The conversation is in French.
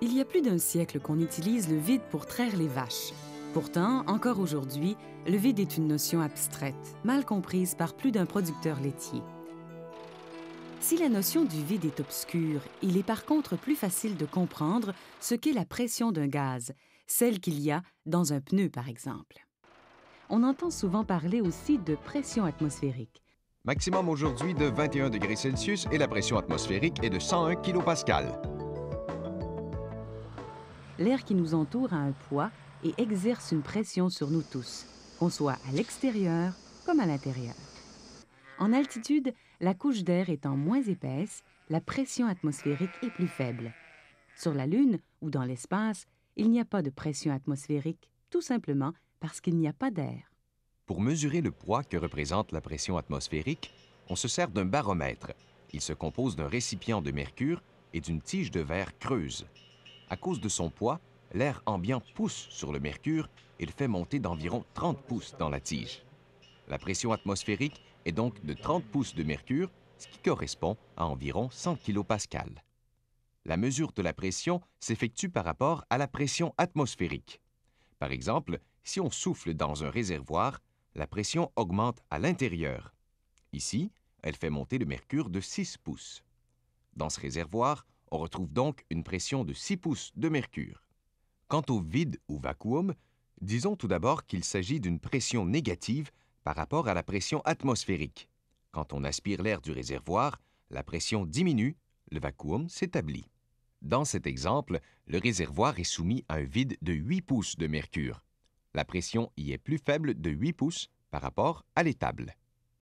Il y a plus d'un siècle qu'on utilise le vide pour traire les vaches. Pourtant, encore aujourd'hui, le vide est une notion abstraite, mal comprise par plus d'un producteur laitier. Si la notion du vide est obscure, il est par contre plus facile de comprendre ce qu'est la pression d'un gaz, celle qu'il y a dans un pneu par exemple. On entend souvent parler aussi de pression atmosphérique. Maximum aujourd'hui de 21 degrés Celsius et la pression atmosphérique est de 101 kPa. L'air qui nous entoure a un poids et exerce une pression sur nous tous, qu'on soit à l'extérieur comme à l'intérieur. En altitude, la couche d'air étant moins épaisse, la pression atmosphérique est plus faible. Sur la Lune ou dans l'espace, il n'y a pas de pression atmosphérique, tout simplement parce qu'il n'y a pas d'air. Pour mesurer le poids que représente la pression atmosphérique, on se sert d'un baromètre. Il se compose d'un récipient de mercure et d'une tige de verre creuse. À cause de son poids, l'air ambiant pousse sur le mercure et le fait monter d'environ 30 pouces dans la tige. La pression atmosphérique est donc de 30 pouces de mercure, ce qui correspond à environ 100 kPa. La mesure de la pression s'effectue par rapport à la pression atmosphérique. Par exemple, si on souffle dans un réservoir, la pression augmente à l'intérieur. Ici, elle fait monter le mercure de 6 pouces. Dans ce réservoir, on retrouve donc une pression de 6 pouces de mercure. Quant au vide ou vacuum, disons tout d'abord qu'il s'agit d'une pression négative par rapport à la pression atmosphérique. Quand on aspire l'air du réservoir, la pression diminue, le vacuum s'établit. Dans cet exemple, le réservoir est soumis à un vide de 8 pouces de mercure. La pression y est plus faible de 8 pouces par rapport à l'étable.